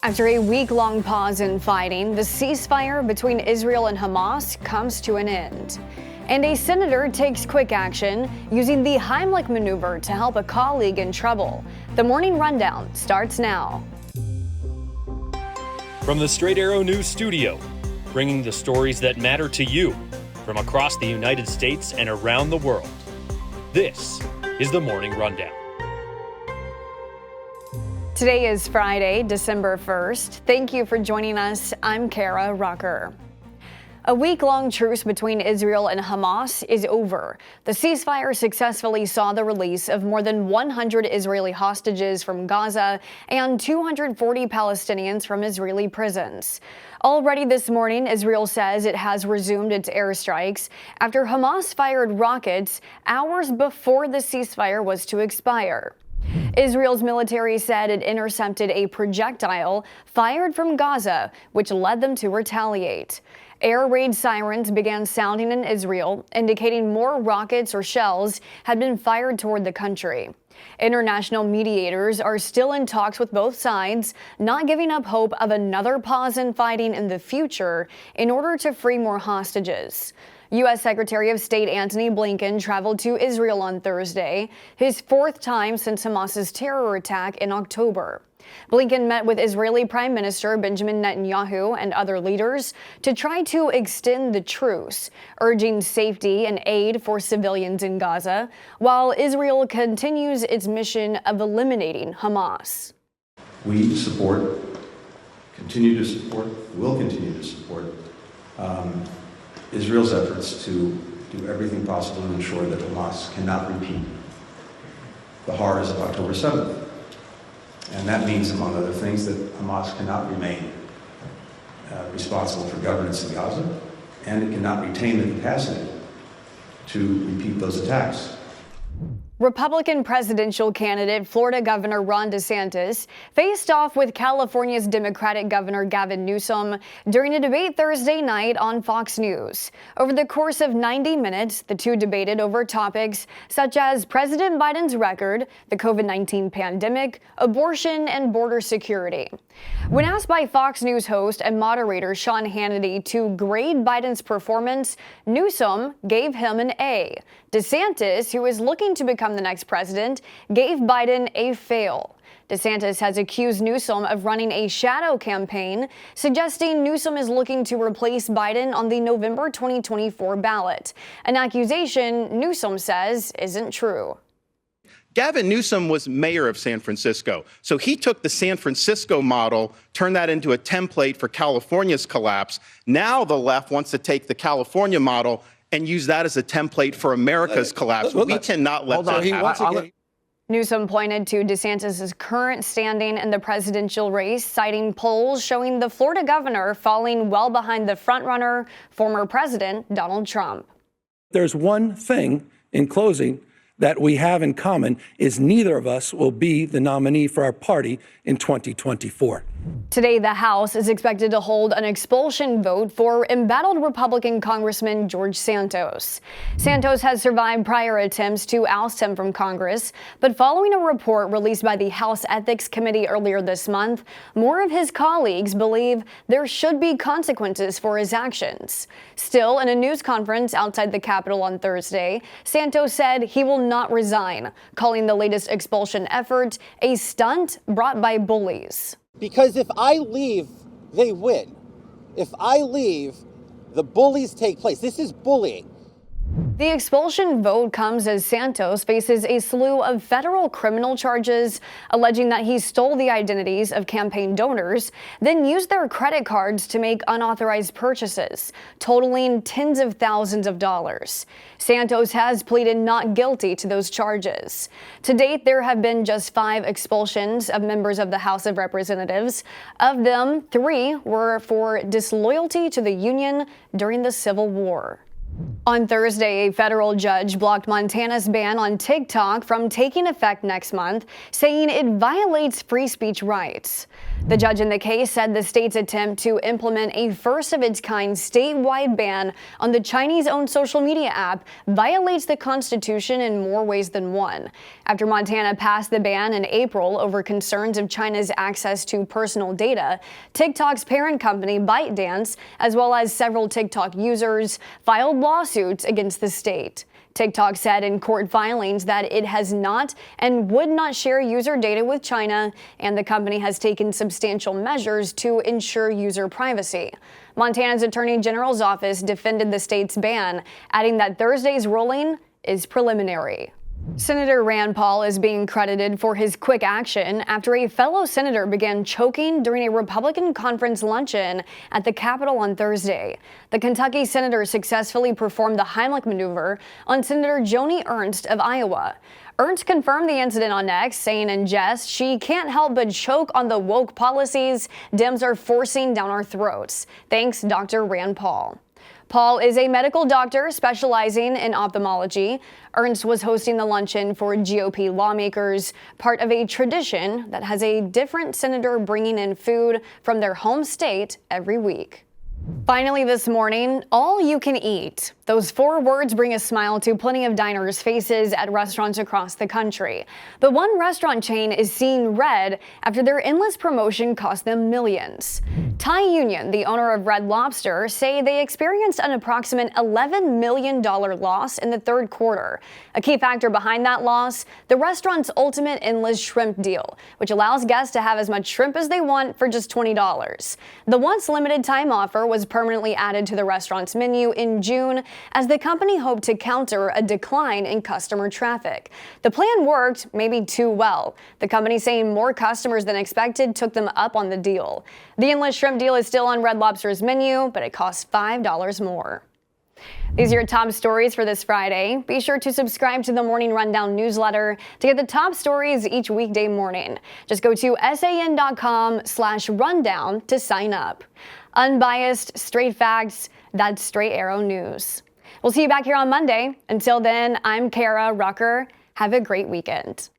After a week-long pause in fighting, the ceasefire between Israel and Hamas comes to an end. And a senator takes quick action, using the Heimlich maneuver to help a colleague in trouble. The Morning Rundown starts now. From the Straight Arrow News Studio, bringing the stories that matter to you from across the United States and around the world. This is the Morning Rundown. Today is Friday, December 1st. Thank you for joining us. I'm Kara Rucker. A week-long truce between Israel and Hamas is over. The ceasefire successfully saw the release of more than 100 Israeli hostages from Gaza and 240 Palestinians from Israeli prisons. Already this morning, Israel says it has resumed its airstrikes after Hamas fired rockets hours before the ceasefire was to expire. Israel's military said it intercepted a projectile fired from Gaza, which led them to retaliate. Air raid sirens began sounding in Israel, indicating more rockets or shells had been fired toward the country. International mediators are still in talks with both sides, not giving up hope of another pause in fighting in the future in order to free more hostages. U.S. Secretary of State Antony Blinken traveled to Israel on Thursday, his fourth time since Hamas's terror attack in October. Blinken met with Israeli Prime Minister Benjamin Netanyahu and other leaders to try to extend the truce, urging safety and aid for civilians in Gaza, while Israel continues its mission of eliminating Hamas. We will continue to support Israel's efforts to do everything possible to ensure that Hamas cannot repeat the horrors of October 7th. And that means, among other things, that Hamas cannot remain responsible for governance in Gaza, and it cannot retain the capacity to repeat those attacks. Republican presidential candidate Florida Governor Ron DeSantis faced off with California's Democratic Governor Gavin Newsom during a debate Thursday night on Fox News. Over the course of 90 minutes, the two debated over topics such as President Biden's record, the COVID-19 pandemic, abortion, and border security. When asked by Fox News host and moderator Sean Hannity to grade Biden's performance, Newsom gave him an A. DeSantis, who is looking to become the next president, gave Biden a fail. DeSantis has accused Newsom of running a shadow campaign, suggesting Newsom is looking to replace Biden on the November 2024 ballot, an accusation Newsom says isn't true. Gavin Newsom was mayor of San Francisco, so he took the San Francisco model, turned that into a template for California's collapse. Now the left wants to take the California model and use that as a template for America's collapse. We cannot let that happen. Newsom pointed to DeSantis' current standing in the presidential race, citing polls showing the Florida governor falling well behind the frontrunner, former President Donald Trump. There's one thing in closing that we have in common is neither of us will be the nominee for our party in 2024. Today, the House is expected to hold an expulsion vote for embattled Republican Congressman George Santos. Santos has survived prior attempts to oust him from Congress, but following a report released by the House Ethics Committee earlier this month, more of his colleagues believe there should be consequences for his actions. Still, in a news conference outside the Capitol on Thursday, Santos said he will not resign, calling the latest expulsion effort a stunt brought by bullies. Because if I leave, they win. If I leave, the bullies take place. This is bullying. The expulsion vote comes as Santos faces a slew of federal criminal charges, alleging that he stole the identities of campaign donors, then used their credit cards to make unauthorized purchases, totaling tens of thousands of dollars. Santos has pleaded not guilty to those charges. To date, there have been just 5 expulsions of members of the House of Representatives. Of them, 3 were for disloyalty to the Union during the Civil War. On Thursday, a federal judge blocked Montana's ban on TikTok from taking effect next month, saying it violates free speech rights. The judge in the case said the state's attempt to implement a first-of-its-kind statewide ban on the Chinese-owned social media app violates the Constitution in more ways than one. After Montana passed the ban in April over concerns of China's access to personal data, TikTok's parent company ByteDance, as well as several TikTok users, filed lawsuits against the state. TikTok said in court filings that it has not and would not share user data with China, and the company has taken substantial measures to ensure user privacy. Montana's Attorney General's office defended the state's ban, adding that Thursday's ruling is preliminary. Senator Rand Paul is being credited for his quick action after a fellow senator began choking during a Republican conference luncheon at the Capitol on Thursday. The Kentucky senator successfully performed the Heimlich maneuver on Senator Joni Ernst of Iowa. Ernst confirmed the incident on X, saying in jest, "She can't help but choke on the woke policies Dems are forcing down our throats. Thanks, Dr. Rand Paul." Paul is a medical doctor specializing in ophthalmology. Ernst was hosting the luncheon for GOP lawmakers, part of a tradition that has a different senator bringing in food from their home state every week. Finally this morning, all you can eat. Those 4 words bring a smile to plenty of diners' faces at restaurants across the country. But one restaurant chain is seeing red after their endless promotion cost them millions. Thai Union, the owner of Red Lobster, say they experienced an approximate $11 million loss in the third quarter. A key factor behind that loss, the restaurant's ultimate endless shrimp deal, which allows guests to have as much shrimp as they want for just $20. The once limited time offer was permanently added to the restaurant's menu in June as the company hoped to counter a decline in customer traffic. The plan worked, maybe too well. The company saying more customers than expected took them up on the deal. The endless shrimp deal is still on Red Lobster's menu, but it costs $5 more. These are your top stories for this Friday. Be sure to subscribe to the Morning Rundown newsletter to get the top stories each weekday morning. Just go to san.com/rundown to sign up. Unbiased, straight facts, that's Straight Arrow News. We'll see you back here on Monday. Until then, I'm Kara Rucker. Have a great weekend.